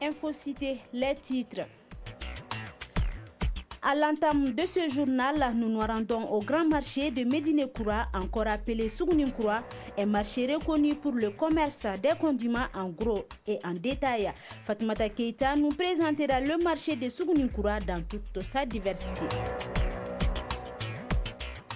Infocité, les titres. À l'entame de ce journal, nous nous rendons au grand marché de Médine-Koura, encore appelé Sougouninkura, un marché reconnu pour le commerce des condiments en gros et en détail. Fatoumata Keita nous présentera le marché de Sougouninkura dans toute sa diversité.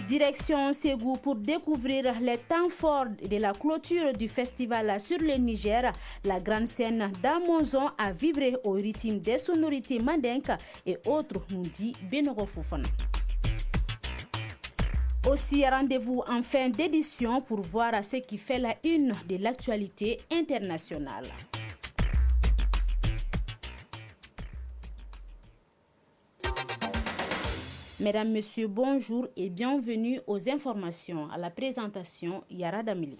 Direction Ségou pour découvrir les temps forts de la clôture du festival sur le Niger. La grande scène d'Amonzon a vibré au rythme des sonorités mandinques et autres, nous dit Benoro Fofana. Aussi, rendez-vous en fin d'édition pour voir ce qui fait la une de l'actualité internationale. Mesdames, Messieurs, bonjour et bienvenue aux informations. À la présentation, Yara Damili.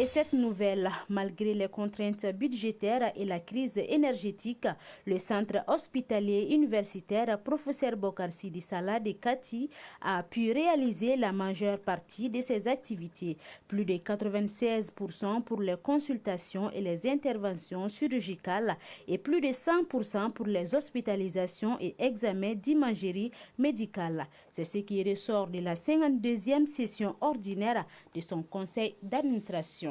Et cette nouvelle, malgré les contraintes budgétaires et la crise énergétique, le centre hospitalier universitaire Professeur Bokar Sidi Salah de Kati a pu réaliser la majeure partie de ses activités, plus de 96% pour les consultations et les interventions chirurgicales et plus de 100% pour les hospitalisations et examens d'imagerie médicale. C'est ce qui ressort de la 52e session ordinaire de son conseil d'administration.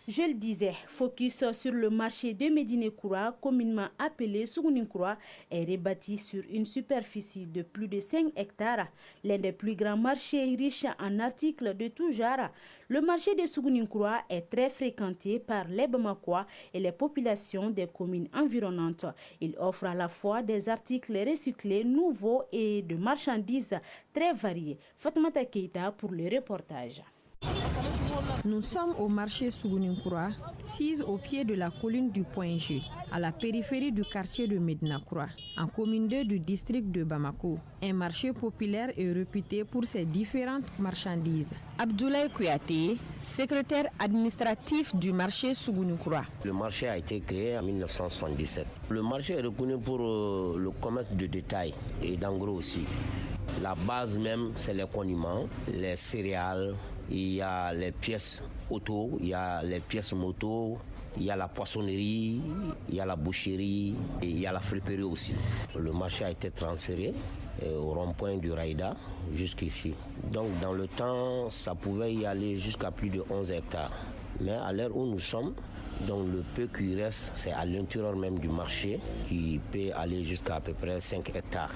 Je le disais, focus sur le marché de Médine-Koura, communément appelé Sougouninkura, est rebâti sur une superficie de plus de 5 hectares, l'un des plus grands marchés riches en articles de tout genre. Le marché de Sougouninkura est très fréquenté par les Bamakois et les populations des communes environnantes. Il offre à la fois des articles recyclés, nouveaux et de marchandises très variées. Fatoumata Keita pour le reportage. Nous sommes au marché Sougouninkura, sis au pied de la colline du Point G, à la périphérie du quartier de Médina-Koura, en commune 2 du district de Bamako. Un marché populaire est réputé pour ses différentes marchandises. Abdoulaye Kouyaté, secrétaire administratif du marché Sougouninkura. Le marché a été créé en 1977. Le marché est reconnu pour le commerce de détail et d'en gros aussi. La base même, c'est les condiments, les céréales. Il y a les pièces auto, il y a les pièces moto, il y a la poissonnerie, il y a la boucherie et il y a la friperie aussi. Le marché a été transféré au rond-point du Raïda jusqu'ici. Donc dans le temps, ça pouvait y aller jusqu'à plus de 11 hectares. Mais à l'heure où nous sommes, donc le peu qui reste, c'est à l'intérieur même du marché qui peut aller jusqu'à peu près 5 hectares.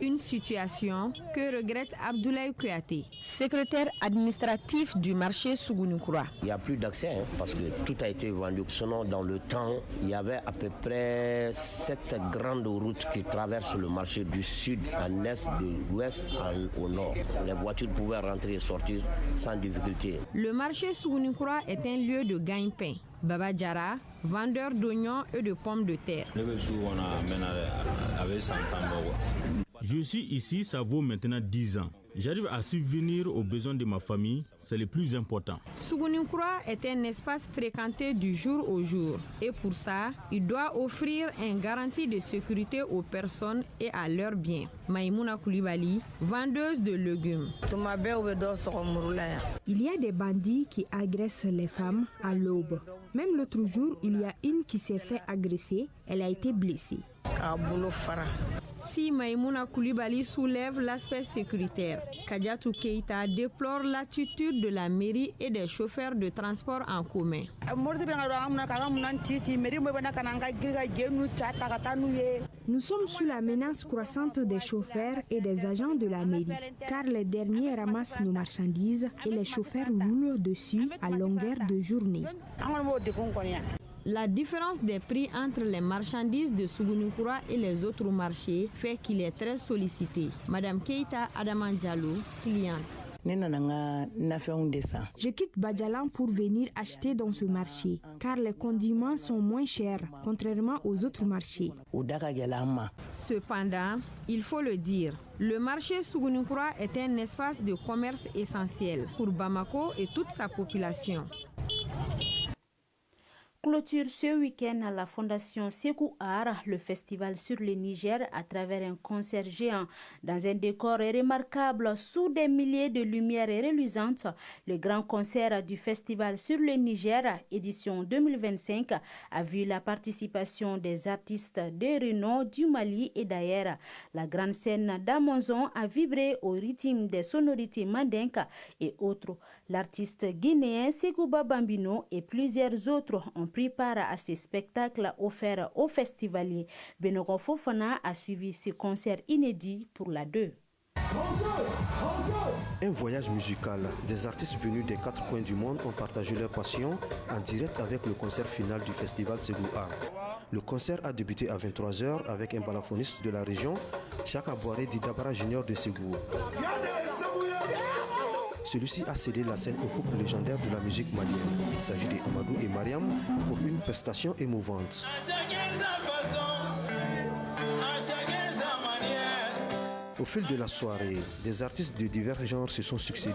Une situation que regrette Abdoulaye Kouyaté, secrétaire administratif du marché Sougouninkura. Il n'y a plus d'accès parce que tout a été vendu. Sinon, dans le temps, il y avait à peu près 7 grandes routes qui traversent le marché du sud en est, de l'ouest au nord. Les voitures pouvaient rentrer et sortir sans difficulté. Le marché Sougouninkura est un lieu de gagne-pain. Baba Diara, vendeur d'oignons et de pommes de terre. Je suis ici, ça vaut maintenant 10 ans. J'arrive à subvenir aux besoins de ma famille, c'est le plus important. Sougouninkura est un espace fréquenté du jour au jour. Et pour ça, il doit offrir une garantie de sécurité aux personnes et à leurs biens. Maïmouna Koulibaly, vendeuse de légumes. Il y a des bandits qui agressent les femmes à l'aube. Même l'autre jour, il y a une qui s'est fait agresser. Elle a été blessée. Si Maïmouna Koulibaly soulève l'aspect sécuritaire, Kadiatou Keita déplore l'attitude de la mairie et des chauffeurs de transport en commun. Nous sommes sous la menace croissante des chauffeurs et des agents de la mairie, car les derniers ramassent nos marchandises et les chauffeurs roulent dessus à longueur de journée. La différence des prix entre les marchandises de Sougouninkura et les autres marchés fait qu'il est très sollicité. Madame Keita Adaman Diallo, cliente. Je quitte Badjalan pour venir acheter dans ce marché, car les condiments sont moins chers, contrairement aux autres marchés. Cependant, il faut le dire, le marché Sougouninkura est un espace de commerce essentiel pour Bamako et toute sa population. clôture ce week-end à la Fondation Sékou Art le festival sur le Niger à travers un concert géant. Dans un décor remarquable, sous des milliers de lumières reluisantes, le grand concert du festival sur le Niger, édition 2025, a vu la participation des artistes de renom du Mali et d'ailleurs. La grande scène d'Amazon a vibré au rythme des sonorités mandinka et autres. L'artiste guinéen Sekouba Bambino et plusieurs autres ont pris part à ces spectacles offerts aux festivaliers. Benogo Fofana a suivi ce concert inédit pour la 2. Un voyage musical. Des artistes venus des 4 coins du monde ont partagé leur passion en direct avec le concert final du festival Sékou Art. Le concert a débuté à 23h avec un balafoniste de la région, Chaka Boiré Didabara Junior de Ségou. Celui-ci a cédé la scène au couple légendaire de la musique malienne. Il s'agit d'Amadou et Mariam pour une prestation émouvante. Au fil de la soirée, des artistes de divers genres se sont succédés.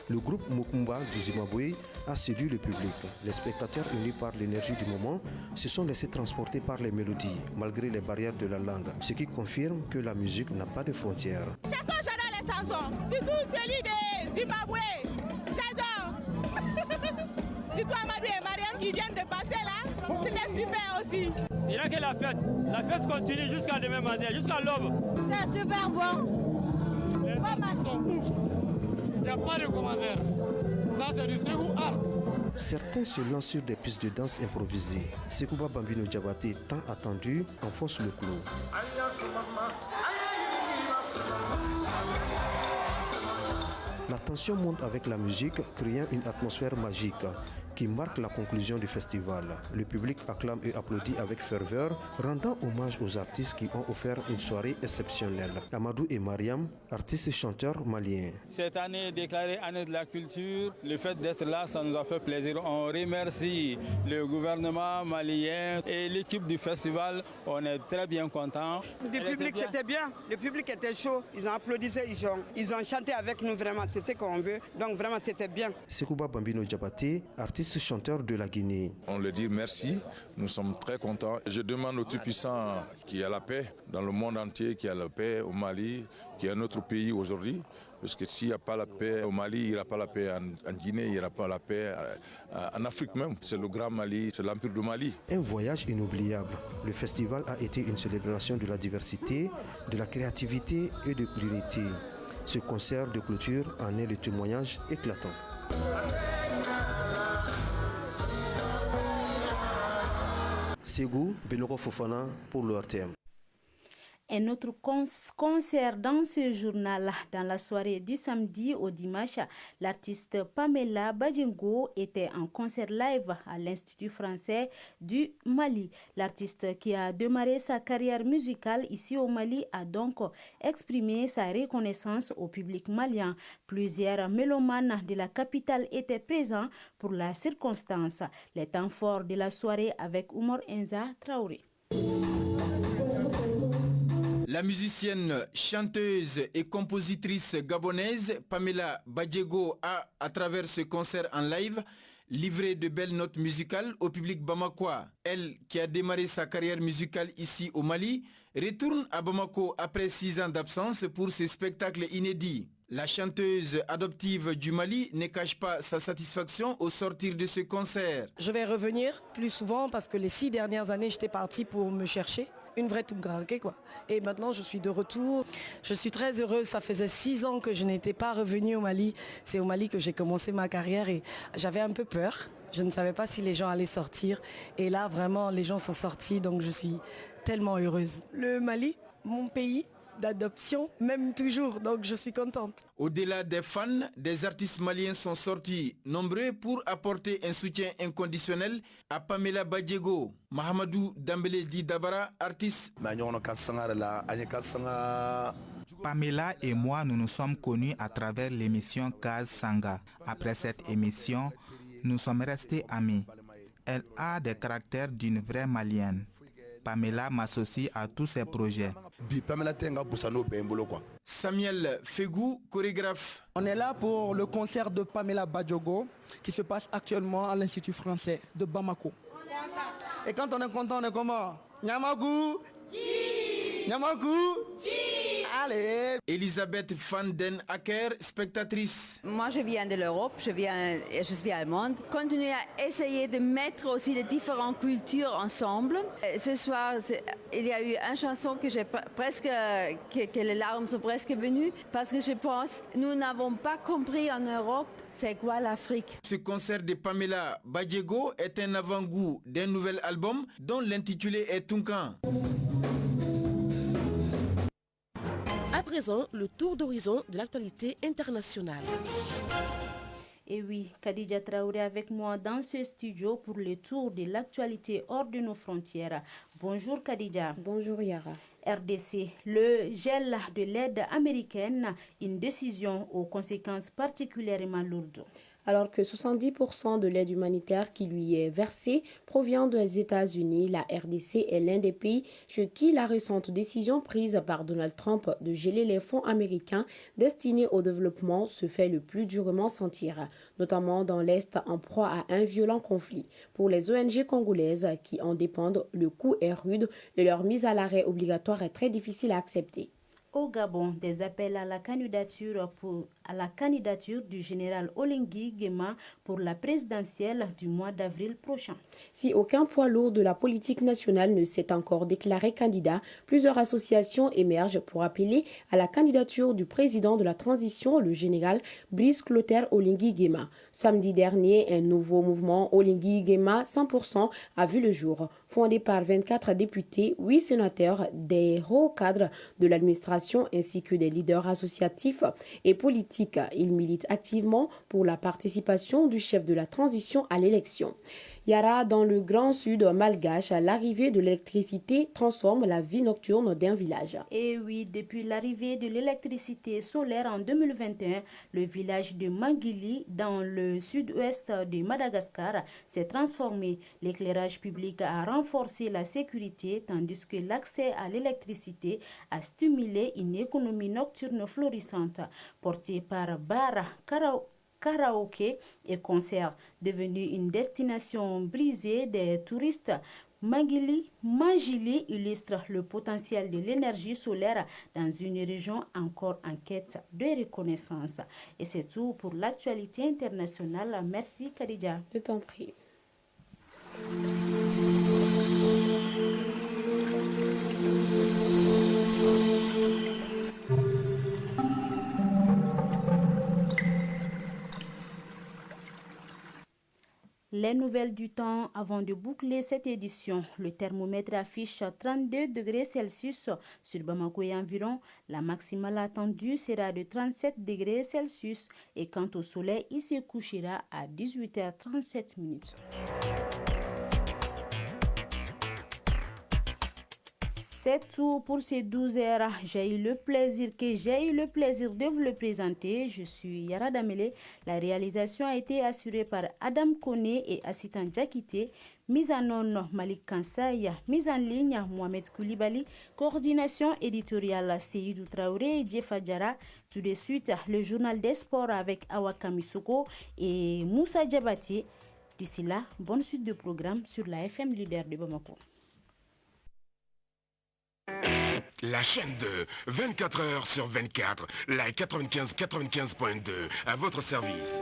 Le groupe Mokumba du Zimbabwe a séduit le public. Les spectateurs, unis par l'énergie du moment, se sont laissés transporter par les mélodies, malgré les barrières de la langue, ce qui confirme que la musique n'a pas de frontières. J'adore les chansons, surtout celui de Zimbabwe. J'adore. Surtout Amadou et Mariam qui viennent de passer là, c'était super aussi. Il y a que la fête continue jusqu'à demain matin, jusqu'à l'aube. C'est super bon. Les artistes sont ouf. Il n'y a pas de commentaires. Ça c'est du Sékou Art. Certains se lancent sur des pistes de danse improvisées. Sekouba Bambino Diabaté, tant attendu, enfonce le clou. La tension monte avec la musique, créant une atmosphère magique qui marque la conclusion du festival. Le public acclame et applaudit avec ferveur, rendant hommage aux artistes qui ont offert une soirée exceptionnelle. Amadou et Mariam, artistes et chanteurs maliens. Cette année déclarée année de la culture, le fait d'être là, ça nous a fait plaisir. On remercie le gouvernement malien et l'équipe du festival. On est très bien contents. Le public c'était bien, le public était chaud, ils ont applaudi, ils ont chanté avec nous vraiment, c'est ce qu'on veut. Donc vraiment c'était bien. Sekouba Bambino Diabaté, artiste chanteur de la Guinée. On leur dit merci, nous sommes très contents. Je demande au Tout-Puissant qu'il y ait la paix dans le monde entier, qu'il y ait la paix au Mali, qu'il y ait un autre pays aujourd'hui. Parce que s'il n'y a pas la paix au Mali, il n'y aura pas la paix en Guinée, il n'y aura pas la paix en Afrique même. C'est le grand Mali, c'est l'Empire du Mali. Un voyage inoubliable. Le festival a été une célébration de la diversité, de la créativité et de l'unité. Ce concert de clôture en est le témoignage éclatant. Ségou, Benogo Fofana pour l'ORTM. Un autre concert dans ce journal. Dans la soirée du samedi au dimanche, l'artiste Pamela Badjengo était en concert live à l'Institut français du Mali. L'artiste qui a démarré sa carrière musicale ici au Mali a donc exprimé sa reconnaissance au public malien. Plusieurs mélomanes de la capitale étaient présents pour la circonstance. Les temps forts de la soirée avec Oumar Enza Traoré. La musicienne, chanteuse et compositrice gabonaise Pamela Badjengo a, à travers ce concert en live, livré de belles notes musicales au public bamakois. Elle, qui a démarré sa carrière musicale ici au Mali, retourne à Bamako après 6 ans d'absence pour ce spectacle inédit. La chanteuse adoptive du Mali ne cache pas sa satisfaction au sortir de ce concert. Je vais revenir plus souvent parce que les 6 dernières années, j'étais partie pour me chercher. Une vraie Toumgralke quoi. Et maintenant je suis de retour. Je suis très heureuse. Ça faisait 6 ans que je n'étais pas revenue au Mali. C'est au Mali que j'ai commencé ma carrière et j'avais un peu peur. Je ne savais pas si les gens allaient sortir. Et là vraiment les gens sont sortis donc je suis tellement heureuse. Le Mali, mon pays d'adoption, même toujours, donc je suis contente. Au-delà des fans, des artistes maliens sont sortis nombreux pour apporter un soutien inconditionnel à Pamela Badjengo. Mahamadou Dambélé Didabara, artiste. Pamela et moi, nous nous sommes connus à travers l'émission Gaz Sanga. Après cette émission, nous sommes restés amis. Elle a des caractères d'une vraie malienne. Pamela m'associe à tous ses projets. Samuel Fegou, chorégraphe. On est là pour le concert de Pamela Badjengo qui se passe actuellement à l'Institut français de Bamako. Et quand on est content, on est comment? Nyamaku? Nyamaku? Allez. Elisabeth van den Acker, spectatrice. Moi, je viens de l'Europe, je suis allemande. Continuer à essayer de mettre aussi les différentes cultures ensemble. Ce soir, il y a eu une chanson que j'ai presque, que les larmes sont presque venues, parce que je pense que nous n'avons pas compris en Europe c'est quoi l'Afrique. Ce concert de Pamela Badiego est un avant-goût d'un nouvel album dont l'intitulé est Tunkan. À présent, le tour d'horizon de l'actualité internationale. Et oui, Khadija Traoré avec moi dans ce studio pour le tour de l'actualité hors de nos frontières. Bonjour Khadija. Bonjour Yara. RDC, le gel de l'aide américaine, une décision aux conséquences particulièrement lourdes. Alors que 70% de l'aide humanitaire qui lui est versée provient des États-Unis, la RDC est l'un des pays chez qui la récente décision prise par Donald Trump de geler les fonds américains destinés au développement se fait le plus durement sentir, notamment dans l'Est en proie à un violent conflit. Pour les ONG congolaises qui en dépendent, le coût est rude et leur mise à l'arrêt obligatoire est très difficile à accepter. Au Gabon, des appels à la candidature du général Olengi Nguema pour la présidentielle du mois d'avril prochain. Si aucun poids lourd de la politique nationale ne s'est encore déclaré candidat, plusieurs associations émergent pour appeler à la candidature du président de la transition, le général Brice Clotaire Olengi Nguema. Samedi dernier, un nouveau mouvement Olengi Nguema 100% a vu le jour. Fondé par 24 députés, 8 sénateurs, des hauts cadres de l'administration ainsi que des leaders associatifs et politiques. Il milite activement pour la participation du chef de la transition à l'élection. Yara, dans le grand sud malgache, l'arrivée de l'électricité transforme la vie nocturne d'un village. Et oui, depuis l'arrivée de l'électricité solaire en 2021, le village de Mangili, dans le sud-ouest de Madagascar, s'est transformé. L'éclairage public a renforcé la sécurité, tandis que l'accès à l'électricité a stimulé une économie nocturne florissante, portée par Bara karaoké et concerts. Devenue une destination brisée des touristes, Mangili illustre le potentiel de l'énergie solaire dans une région encore en quête de reconnaissance. Et c'est tout pour l'actualité internationale. Merci Khadija. Je t'en prie. Les nouvelles du temps avant de boucler cette édition. Le thermomètre affiche 32 degrés Celsius sur Bamako et environ. La maximale attendue sera de 37 degrés Celsius et quant au soleil, il se couchera à 18h37. C'est tout pour ces 12 heures. J'ai eu le plaisir de vous le présenter. Je suis Yara Damele. La réalisation a été assurée par Adam Kone et Assitan Djakite. Mise en onde Malik Kansaya. Mise en ligne Mohamed Koulibaly. Coordination éditoriale Seydou Traoré et Jefa Djara. Tout de suite, le journal des sports avec Awaka Misoko et Moussa Djabati. D'ici là, bonne suite de programme sur la FM Leader de Bamako. La chaîne de 24 heures sur 24, la 95.2 à votre service.